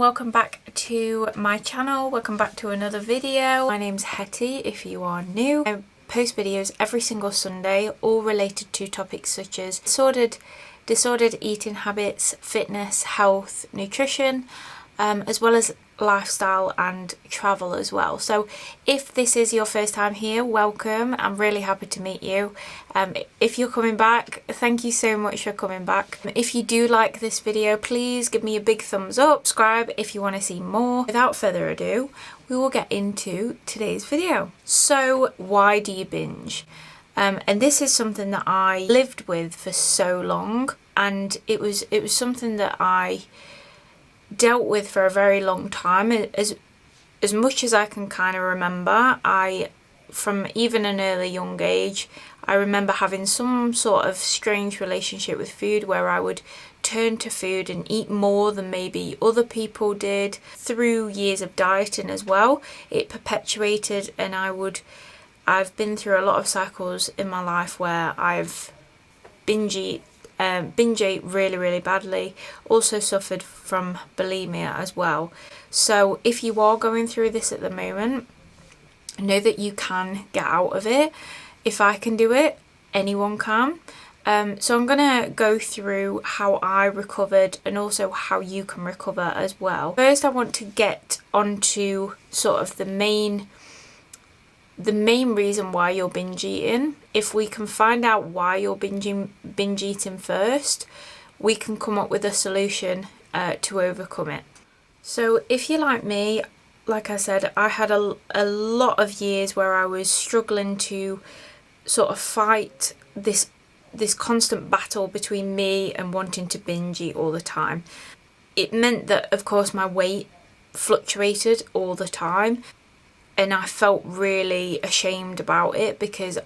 welcome back to my channel. Welcome back to another video. My name's Hetty if you are new. I post videos every single Sunday, all related to topics such as disordered eating habits, fitness, health, nutrition, as well as lifestyle and travel as well. So if this is your first time here, welcome. I'm really happy to meet you. If you're coming back, thank you so much for coming back. If you do like this video, please give me a big thumbs up, subscribe if you want to see more. Without further ado, we will get into today's video. So why do you binge? And this is something that I lived with for so long, and it was something that I dealt with for a very long time. As much as I can kind of remember, from even an early young age, I remember having some sort of strange relationship with food where I would turn to food and eat more than maybe other people did. Through years of dieting as well, it perpetuated, and I've been through a lot of cycles in my life where I've binge ate really badly. Also suffered from bulimia as well. So if you are going through this at the moment, know that you can get out of it. If I can do it, anyone can. So I'm gonna go through how I recovered and also how you can recover as well. First, I want to get onto sort of the main reason why you're binge eating. If we can find out why you're binge eating first, we can come up with a solution to overcome it. So if you're like me, like I said, I had a lot of years where I was struggling to sort of fight this constant battle between me and wanting to binge eat all the time. It meant that, of course, my weight fluctuated all the time. And I felt really ashamed about it because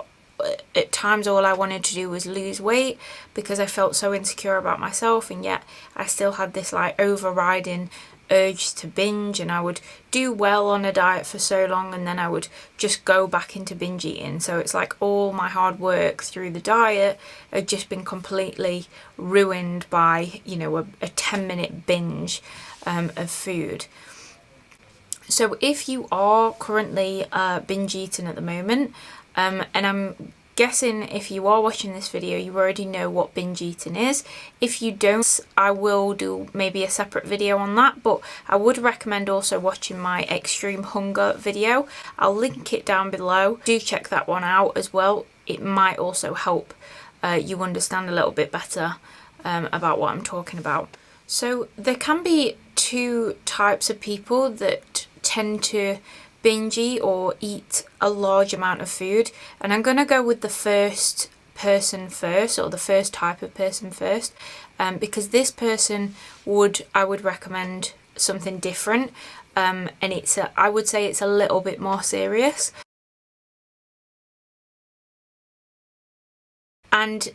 at times all I wanted to do was lose weight because I felt so insecure about myself, and yet I still had this like overriding urge to binge, and I would do well on a diet for so long and then I would just go back into binge eating. So it's like all my hard work through the diet had just been completely ruined by, you know, a 10-minute binge of food. So if you are currently binge eating at the moment, and I'm guessing if you are watching this video, you already know what binge eating is. If you don't, I will do maybe a separate video on that, but I would recommend also watching my extreme hunger video. I'll link it down below. Do check that one out as well. It might also help you understand a little bit better about what I'm talking about. So there can be two types of people that tend to binge eat or eat a large amount of food, and I'm going to go with the first person first, or the first type of person first, because this person I would recommend something different, and I would say it's a little bit more serious. And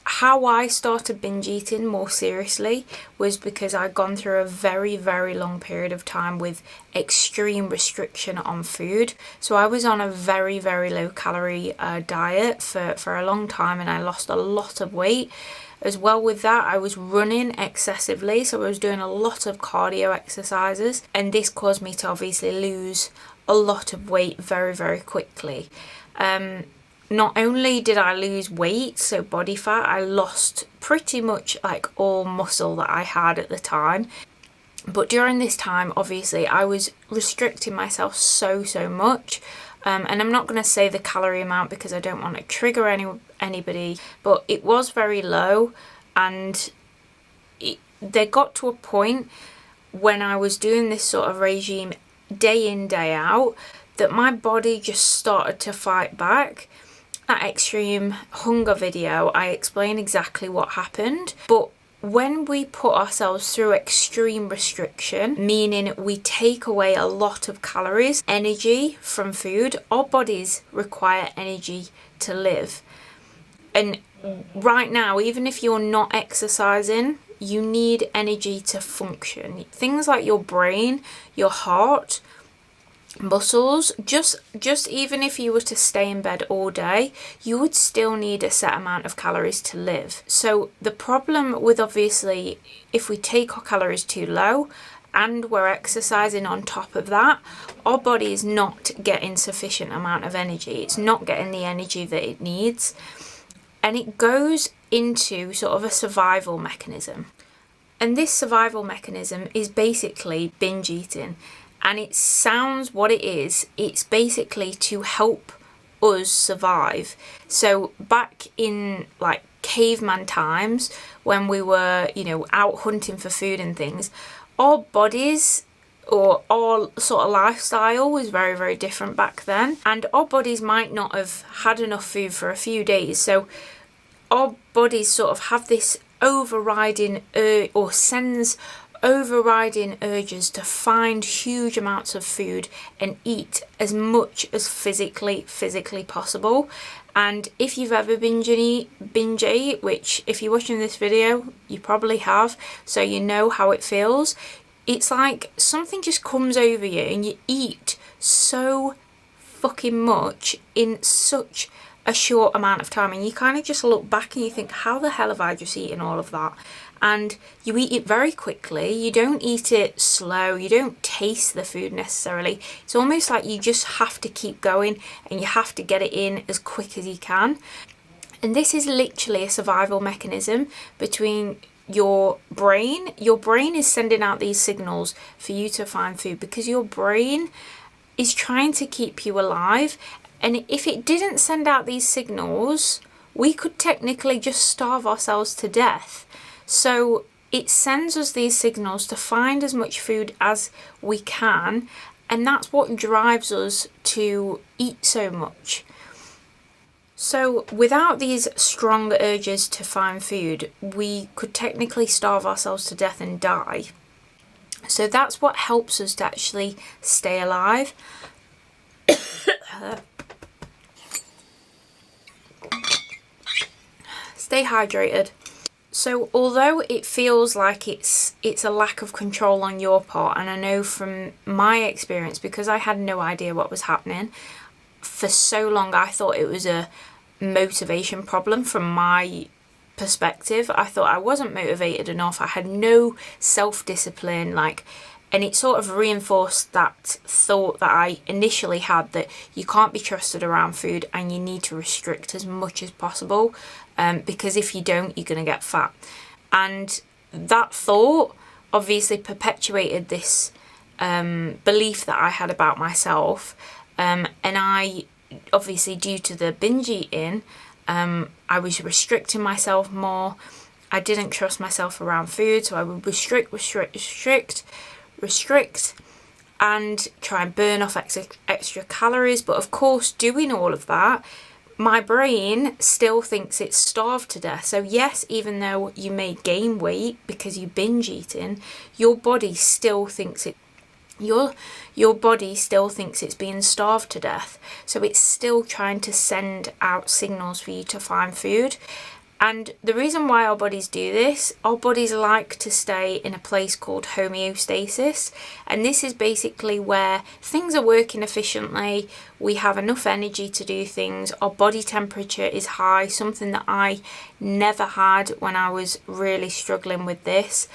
how I started binge eating more seriously was because I'd gone through a very long period of time with extreme restriction on food. So I was on a very low calorie diet for a long time, and I lost a lot of weight. As well with that, I was running excessively, so I was doing a lot of cardio exercises, and this caused me to obviously lose a lot of weight very quickly. Not only did I lose weight, so body fat, I lost pretty much like all muscle that I had at the time. But during this time, obviously, I was restricting myself so much. And I'm not going to say the calorie amount because I don't want to trigger anybody, but it was very low. And they got to a point when I was doing this sort of regime day in, day out, that my body just started to fight back. That extreme hunger video, I explain exactly what happened. But when we put ourselves through extreme restriction, meaning we take away a lot of calories, energy from food, our bodies require energy to live. And right now, even if you're not exercising, you need energy to function. Things like your brain, your heart, muscles, just even if you were to stay in bed all day, you would still need a set amount of calories to live. So the problem with, obviously, if we take our calories too low, and we're exercising on top of that, our body is not getting sufficient amount of energy. It's not getting the energy that it needs. And it goes into sort of a survival mechanism. And this survival mechanism is basically binge eating. And it sounds what it is. It's basically to help us survive. So back in like caveman times, when we were, out hunting for food and things, our bodies or our sort of lifestyle was very, very different back then. And our bodies might not have had enough food for a few days. So our bodies sort of have this overriding or sends overriding urges to find huge amounts of food and eat as much as physically possible. And if you've ever binge ate, which if you're watching this video, you probably have, so you know how it feels. It's like something just comes over you and you eat so fucking much in such a short amount of time, and you kind of just look back and you think, how the hell have I just eaten all of that? And you eat it very quickly. You don't eat it slow. You don't taste the food necessarily. It's almost like you just have to keep going and you have to get it in as quick as you can. And this is literally a survival mechanism between your brain. Your brain is sending out these signals for you to find food because your brain is trying to keep you alive. And if it didn't send out these signals, we could technically just starve ourselves to death. So it sends us these signals to find as much food as we can, and that's what drives us to eat so much. So without these strong urges to find food, we could technically starve ourselves to death and die. So that's what helps us to actually stay alive. Stay hydrated. So although it feels like it's a lack of control on your part, and I know from my experience, because I had no idea what was happening, for so long I thought it was a motivation problem from my perspective. I thought I wasn't motivated enough. I had no self-discipline, and it sort of reinforced that thought that I initially had, that you can't be trusted around food and you need to restrict as much as possible, because if you don't, you're going to get fat. And that thought obviously perpetuated this belief that I had about myself, and I obviously, due to the binge eating, I was restricting myself more. I didn't trust myself around food, so I would restrict and try and burn off extra calories. But of course, doing all of that, my brain still thinks it's starved to death. So yes, even though you may gain weight because you binge eating, your body still thinks your body still thinks it's being starved to death. So it's still trying to send out signals for you to find food. And the reason why our bodies do this, our bodies like to stay in a place called homeostasis. And this is basically where things are working efficiently, we have enough energy to do things, our body temperature is high, something that I never had when I was really struggling with this.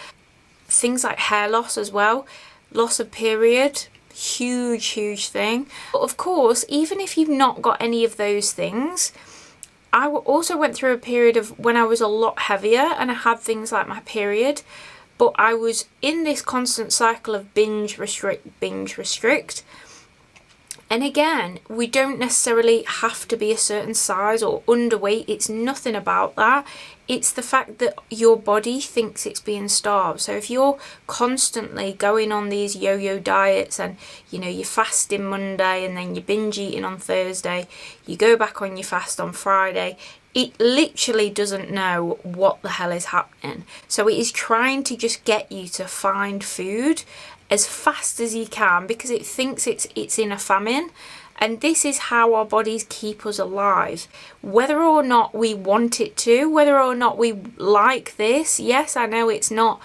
Things like hair loss as well, loss of period, huge thing. But of course, even if you've not got any of those things, I also went through a period of when I was a lot heavier and I had things like my period, but I was in this constant cycle of binge, restrict. And again, we don't necessarily have to be a certain size or underweight. It's nothing about that. It's the fact that your body thinks it's being starved. So if you're constantly going on these yo-yo diets and, you're fasting Monday and then you're binge eating on Thursday, you go back on your fast on Friday, it literally doesn't know what the hell is happening. So it is trying to just get you to find food as fast as you can because it thinks it's in a famine. And this is how our bodies keep us alive. Whether or not we want it to, whether or not we like this, yes, I know it's not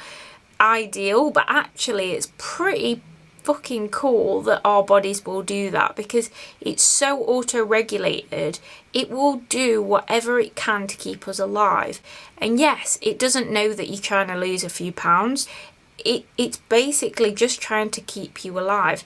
ideal, but actually it's pretty fucking cool that our bodies will do that because it's so auto-regulated. It will do whatever it can to keep us alive. And yes, it doesn't know that you're trying to lose a few pounds. it's basically just trying to keep you alive.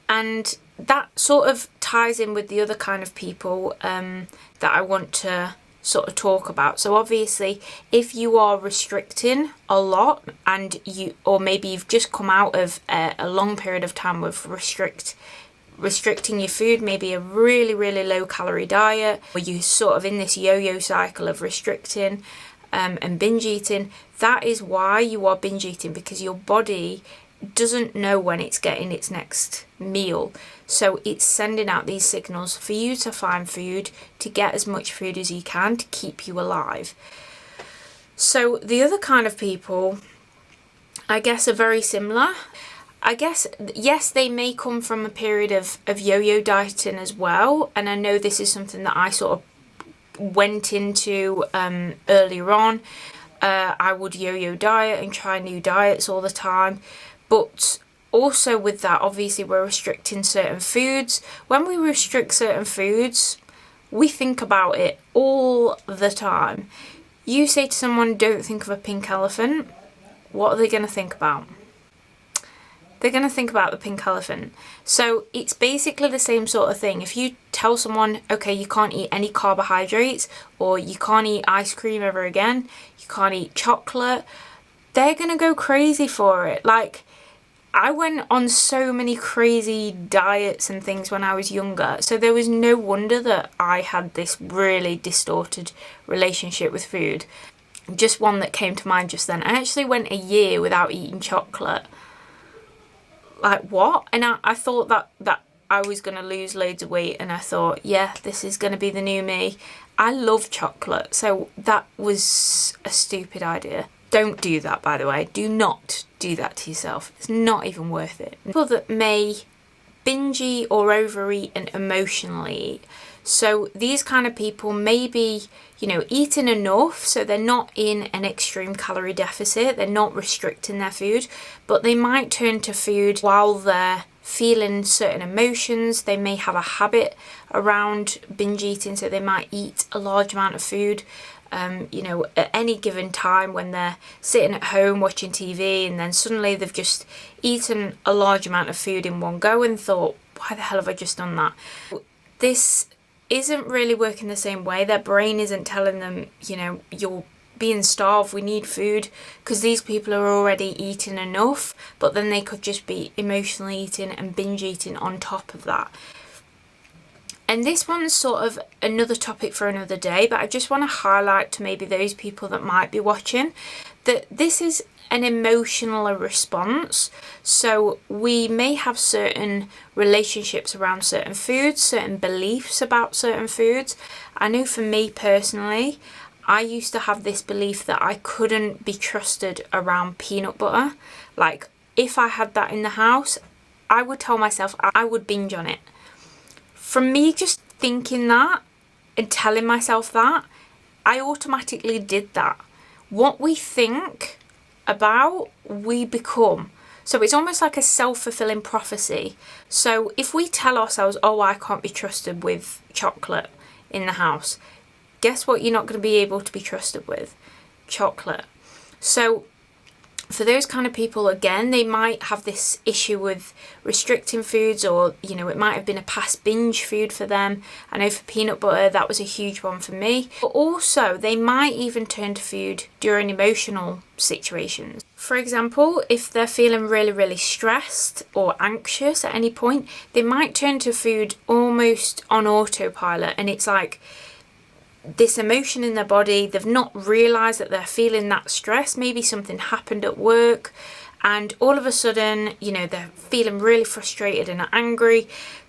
And that sort of ties in with the other kind of people that I want to sort of talk about. So obviously, if you are restricting a lot, and or maybe you've just come out of a long period of time with restricting your food, maybe a really, really low calorie diet, or you're sort of in this yo-yo cycle of restricting and binge eating, that is why you are binge eating, because your body doesn't know when it's getting its next meal. So it's sending out these signals for you to find food, to get as much food as you can to keep you alive. So the other kind of people, I guess, are very similar. I guess, yes, they may come from a period of yo-yo dieting as well. And I know this is something that I sort of went into earlier on. I would yo-yo diet and try new diets all the time. But also with that, obviously, we're restricting certain foods. When we restrict certain foods, we think about it all the time. You say to someone, don't think of a pink elephant. What are they going to think about? They're going to think about the pink elephant. So it's basically the same sort of thing. If you tell someone, okay, you can't eat any carbohydrates, or you can't eat ice cream ever again, you can't eat chocolate, they're going to go crazy for it. Like, I went on so many crazy diets and things when I was younger, so there was no wonder that I had this really distorted relationship with food. Just one that came to mind just then. I actually went a year without eating chocolate. Like, what? And I thought that I was going to lose loads of weight, and I thought, yeah, this is going to be the new me. I love chocolate, so that was a stupid idea. Don't do that, by the way. Do not do that to yourself. It's not even worth it. People that may binge eat or overeat and emotionally eat. So these kind of people may be, eating enough, so they're not in an extreme calorie deficit, they're not restricting their food, but they might turn to food while they're feeling certain emotions. They may have a habit around binge eating, so they might eat a large amount of food at any given time when they're sitting at home watching TV, and then suddenly they've just eaten a large amount of food in one go and thought, why the hell have I just done that? This isn't really working the same way. Their brain isn't telling them, you're being starved, we need food, because these people are already eating enough, but then they could just be emotionally eating and binge eating on top of that. And this one's sort of another topic for another day, but I just want to highlight to maybe those people that might be watching that this is an emotional response. So we may have certain relationships around certain foods, certain beliefs about certain foods. I know for me personally, I used to have this belief that I couldn't be trusted around peanut butter. Like, if I had that in the house, I would tell myself I would binge on it. From me just thinking that and telling myself that, I automatically did that. What we think about, we become. So it's almost like a self-fulfilling prophecy. So if we tell ourselves, oh, I can't be trusted with chocolate in the house, guess what you're not going to be able to be trusted with? Chocolate. So for those kind of people, again, they might have this issue with restricting foods, or, it might have been a past binge food for them. I know for peanut butter, that was a huge one for me. But also, they might even turn to food during emotional situations. For example, if they're feeling really, really stressed or anxious at any point, they might turn to food almost on autopilot, and it's like this emotion in their body, they've not realised that they're feeling that stress. Maybe something happened at work, and all of a sudden, they're feeling really frustrated and angry.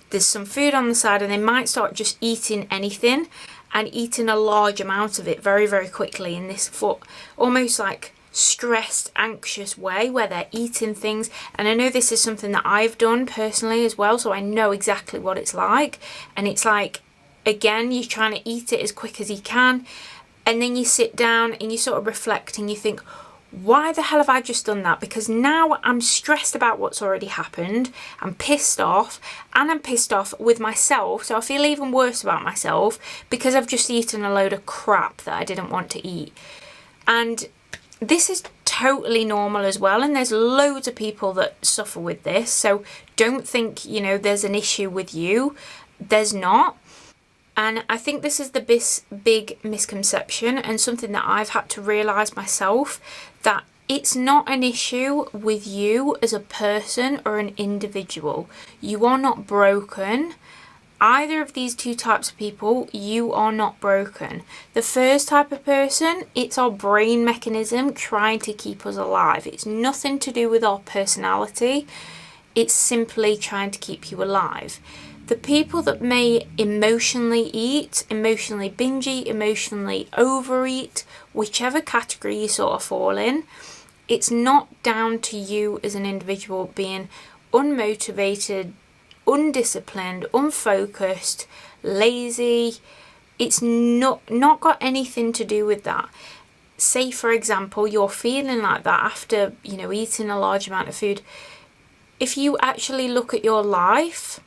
There's some food on the side, and they might start just eating anything and eating a large amount of it very, very quickly in this almost like stressed, anxious way where they're eating things. And I know this is something that I've done personally as well, so I know exactly what it's like. And it's like, again, you're trying to eat it as quick as you can, and then you sit down and you sort of reflect and you think, why the hell have I just done that? Because now I'm stressed about what's already happened, I'm pissed off, and I'm pissed off with myself, so I feel even worse about myself because I've just eaten a load of crap that I didn't want to eat. And this is totally normal as well, and there's loads of people that suffer with this, so don't think, you know, there's an issue with you. There's not. And I think this is the big misconception, and something that I've had to realise myself, that it's not an issue with you as a person or an individual. You are not broken. Either of these two types of people, you are not broken. The first type of person, it's our brain mechanism trying to keep us alive. It's nothing to do with our personality. It's simply trying to keep you alive. The people that may emotionally eat, emotionally binge eat, emotionally overeat, whichever category you sort of fall in, it's not down to you as an individual being unmotivated, undisciplined, unfocused, lazy. It's not got anything to do with that. Say, for example, you're feeling like that after, you know, eating a large amount of food. If you actually look at your life,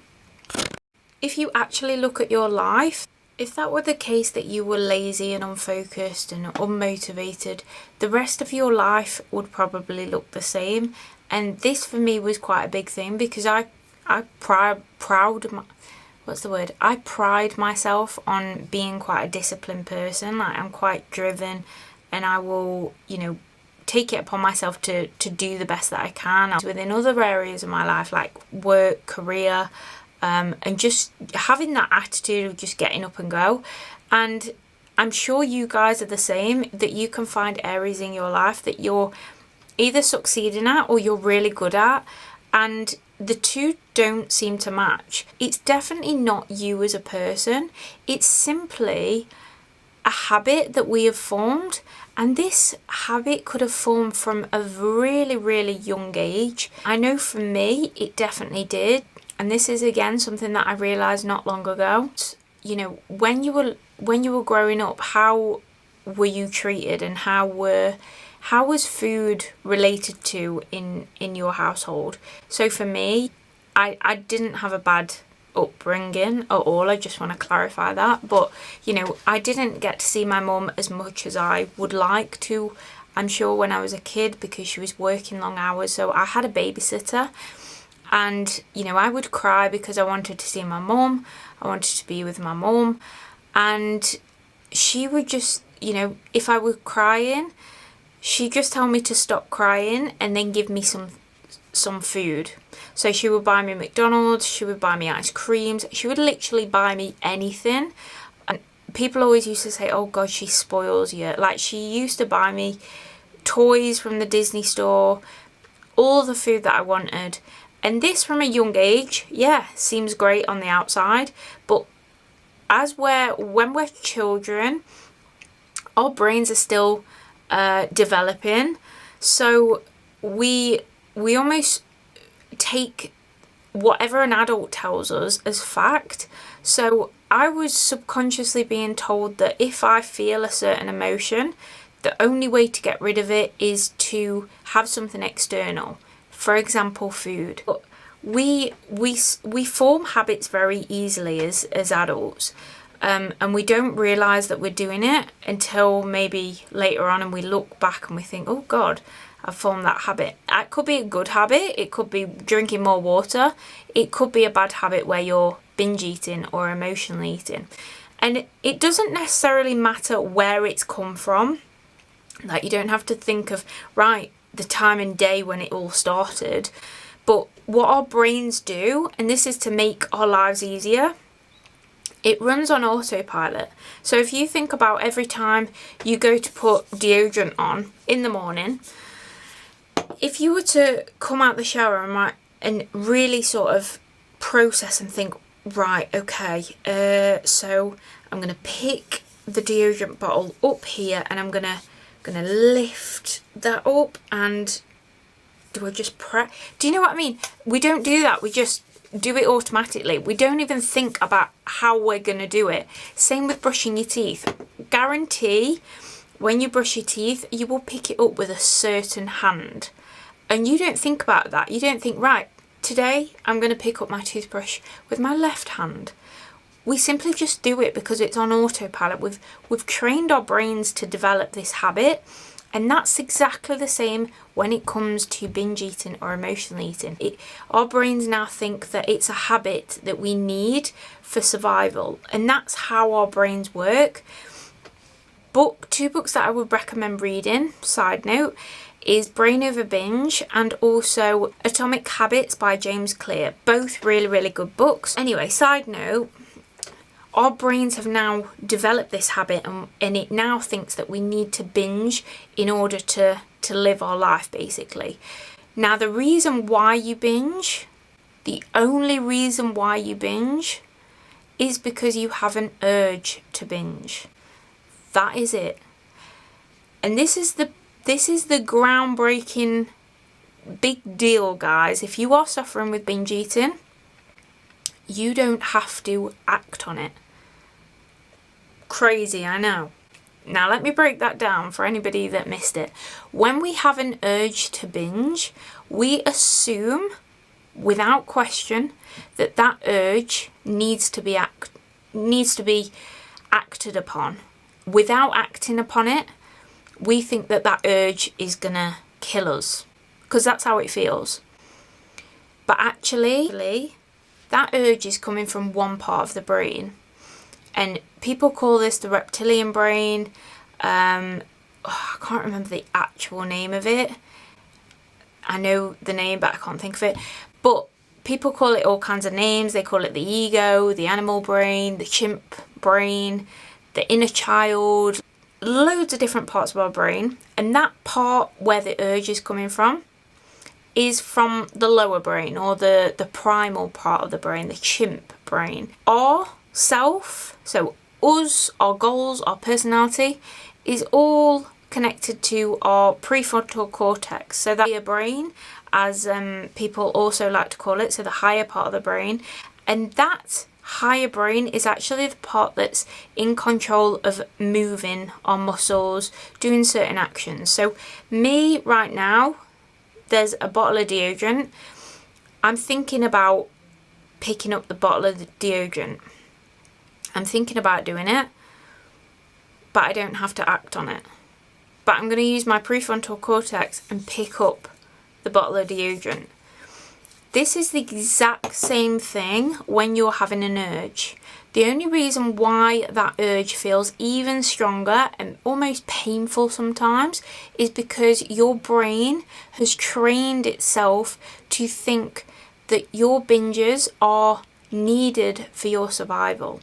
if that were the case, that you were lazy and unfocused and unmotivated, the rest of your life would probably look the same. And this for me was quite a big thing, because I pride myself on being quite a disciplined person. Like, I'm quite driven, and I will, you know, take it upon myself to do the best that I can within other areas of my life, like work, career, and just having that attitude of just getting up and go. And I'm sure you guys are the same, that you can find areas in your life that you're either succeeding at or you're really good at, and the two don't seem to match. It's definitely not you as a person. It's simply a habit that we have formed, and this habit could have formed from a really, really young age. I know for me, it definitely did. And this is again something that I realised not long ago. You know, when you were growing up, how were you treated, and how was food related to in your household? So for me, I didn't have a bad upbringing at all. I just want to clarify that. But, you know, I didn't get to see my mum as much as I would like to, I'm sure, when I was a kid, because she was working long hours. So I had a babysitter. And, you know, I would cry because I wanted to see my mum. I wanted to be with my mum. And she would just, you know, if I was crying, she'd just tell me to stop crying and then give me some food. So she would buy me McDonald's, she would buy me ice creams, she would literally buy me anything. And people always used to say, oh God, she spoils you. Like, she used to buy me toys from the Disney store, all the food that I wanted. And this from a young age, yeah, seems great on the outside, but when we're children, our brains are still developing, so we almost take whatever an adult tells us as fact. So I was subconsciously being told that if I feel a certain emotion, the only way to get rid of it is to have something external. For example, food. But we form habits very easily as adults, and we don't realise that we're doing it until maybe later on, and we look back and we think, oh God, I've formed that habit. It could be a good habit, it could be drinking more water, it could be a bad habit where you're binge eating or emotionally eating. And it doesn't necessarily matter where it's come from. Like, you don't have to think of, right, the time and day when it all started. But what our brains do, and this is to make our lives easier, it runs on autopilot. So if you think about every time you go to put deodorant on in the morning, if you were to come out the shower and really sort of process and think, right, okay, so I'm going to pick the deodorant bottle up here, and I'm gonna lift that up, and do I just press? Do you know what I mean? We don't do that. We just do it automatically. We don't even think about how we're gonna do it. Same with brushing your teeth. Guarantee when you brush your teeth, you will pick it up with a certain hand, and you don't think about that. You don't think, right, today I'm gonna pick up my toothbrush with my left hand. We simply just do it because it's on autopilot. We've trained our brains to develop this habit, And that's exactly the same when it comes to binge eating or emotional eating. Our brains now think that it's a habit that we need for survival, and that's how our brains work. Two books that I would recommend reading, side note, is Brain Over Binge and also Atomic Habits by James Clear. Both really, really good books. Anyway, side note, our brains have now developed this habit and it now thinks that we need to binge in order to live our life, basically. Now, the reason why you binge, the only reason why you binge, is because you have an urge to binge. That is it. And this is the groundbreaking big deal, guys. If you are suffering with binge eating, you don't have to act on it. Crazy, I know. Now let me break that down for anybody that missed it. When we have an urge to binge, we assume, without question, that urge needs to be acted upon. Without acting upon it, we think that urge is gonna kill us, because that's how it feels. But actually, that urge is coming from one part of the brain, and people call this the reptilian brain. I can't remember the actual name of it. I know the name, but I can't think of it. But people call it all kinds of names. They call it the ego, the animal brain, the chimp brain, the inner child, loads of different parts of our brain. And that part where the urge is coming from is from the lower brain, or the primal part of the brain, the chimp brain. Our self, so us, our goals, our personality, is all connected to our prefrontal cortex. So that higher brain, as people also like to call it, so the higher part of the brain. And that higher brain is actually the part that's in control of moving our muscles, doing certain actions. So me right now, there's a bottle of deodorant. I'm thinking about picking up the bottle of the deodorant. I'm thinking about doing it, but I don't have to act on it. But I'm going to use my prefrontal cortex and pick up the bottle of deodorant. This is the exact same thing when you're having an urge. The only reason why that urge feels even stronger and almost painful sometimes is because your brain has trained itself to think that your binges are needed for your survival.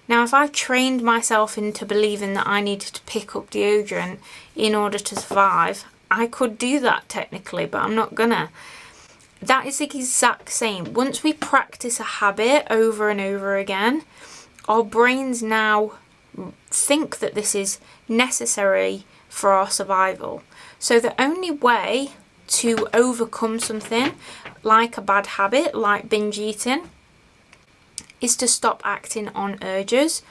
Now, if I trained myself into believing that I needed to pick up deodorant in order to survive, I could do that technically, but I'm not gonna. That is the exact same. Once we practice a habit over and over again, our brains now think that this is necessary for our survival. So the only way to overcome something like a bad habit, like binge eating, is to stop acting on urges.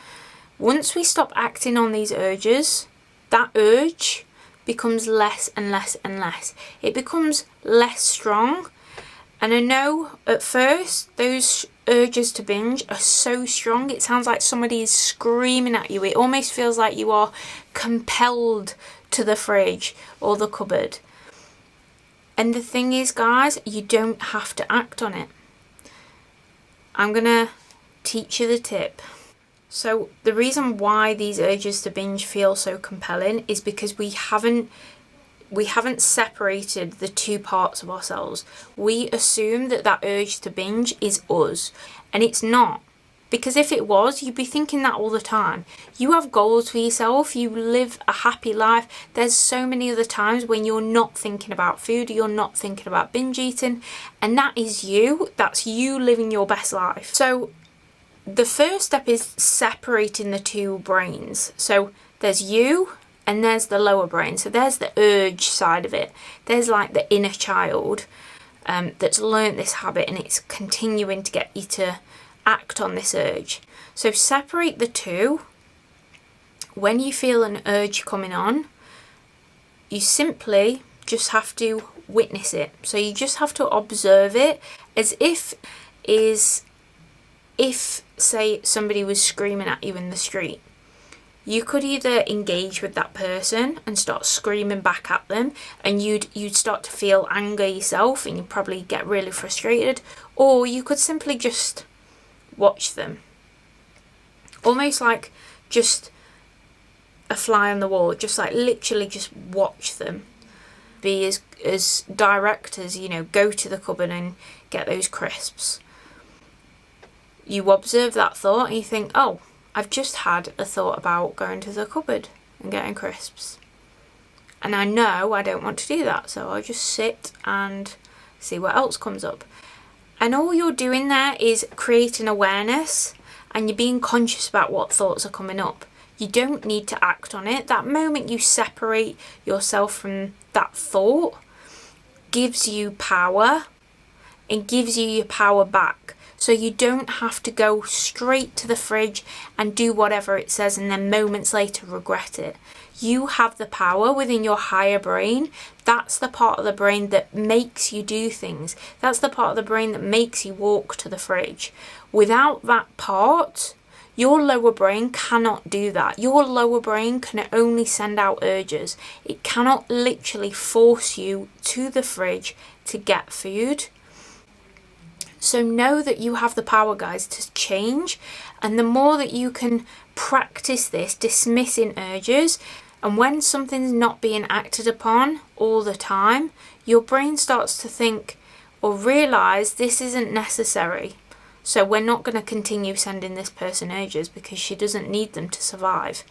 Once we stop acting on these urges, that urge becomes less and less and less. It becomes less strong. And I know at first those urges to binge are so strong, it sounds like somebody is screaming at you. It almost feels like you are compelled to the fridge or the cupboard. And the thing is, guys, you don't have to act on it. I'm gonna teach you the tip. So the reason why these urges to binge feel so compelling is because we haven't separated the two parts of ourselves. We assume that urge to binge is us, and it's not. Because if it was, you'd be thinking that all the time. You have goals for yourself, you live a happy life. There's so many other times when you're not thinking about food, you're not thinking about binge eating, and that is you. That's you living your best life. So the first step is separating the two brains. So there's you, and there's the lower brain. So there's the urge side of it. There's like the inner child that's learnt this habit, and it's continuing to get you to act on this urge. So separate the two. When you feel an urge coming on, you simply just have to witness it. So you just have to observe it as if say somebody was screaming at you in the street. You could either engage with that person and start screaming back at them, and you'd start to feel anger yourself and you'd probably get really frustrated, or you could simply just watch them. Almost like just a fly on the wall, just like literally just watch them. Be as direct as, you know, go to the cupboard and get those crisps. You observe that thought and you think, oh, I've just had a thought about going to the cupboard and getting crisps. And I know I don't want to do that, so I'll just sit and see what else comes up. And all you're doing there is creating awareness, and you're being conscious about what thoughts are coming up. You don't need to act on it. That moment you separate yourself from that thought gives you power and gives you your power back. So you don't have to go straight to the fridge and do whatever it says and then moments later regret it. You have the power within your higher brain. That's the part of the brain that makes you do things. That's the part of the brain that makes you walk to the fridge. Without that part, your lower brain cannot do that. Your lower brain can only send out urges. It cannot literally force you to the fridge to get food. So know that you have the power, guys, to change. And the more that you can practice this, dismissing urges, and when something's not being acted upon all the time, your brain starts to think or realise this isn't necessary. So we're not going to continue sending this person urges because she doesn't need them to survive.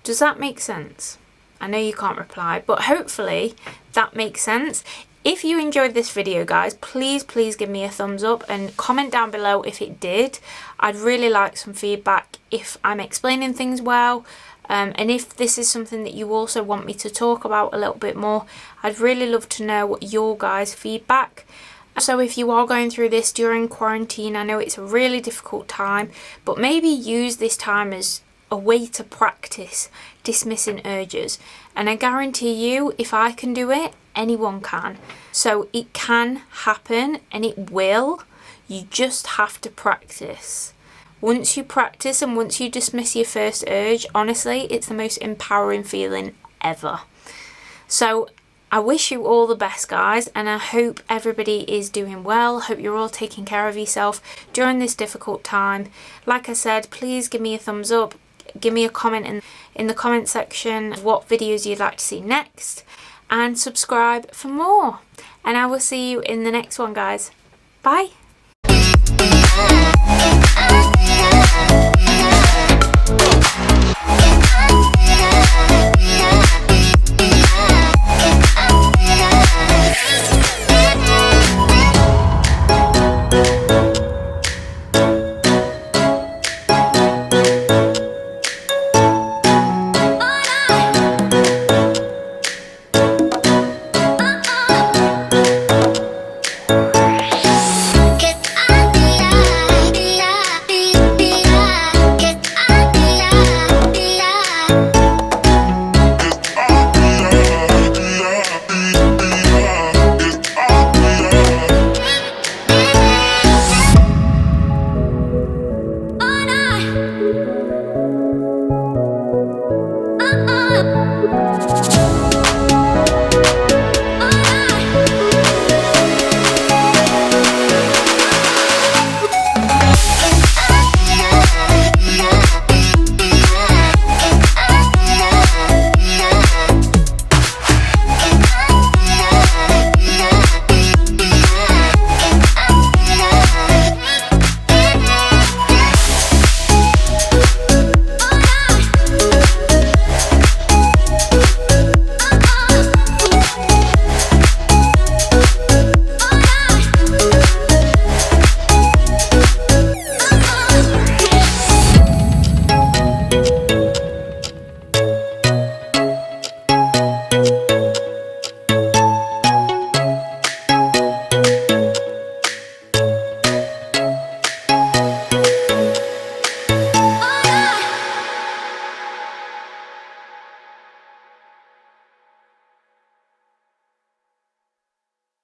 Does that make sense? I know you can't reply, but hopefully that makes sense. If you enjoyed this video, guys, please give me a thumbs up and comment down below if it did. I'd really like some feedback if I'm explaining things well, and if this is something that you also want me to talk about a little bit more. I'd really love to know your guys' feedback. So if you are going through this during quarantine, I know it's a really difficult time, but maybe use this time as a way to practice dismissing urges. And I guarantee you, if I can do it, anyone can. So it can happen, and it will. You just have to practice. Once you practice and once you dismiss your first urge, honestly, it's the most empowering feeling ever. So I wish you all the best, guys, and I hope everybody is doing well. Hope you're all taking care of yourself during this difficult time. Like I said, please give me a thumbs up. Give me a comment in the comment section what videos you'd like to see next, and subscribe for more. And I will see you in the next one, guys. Bye.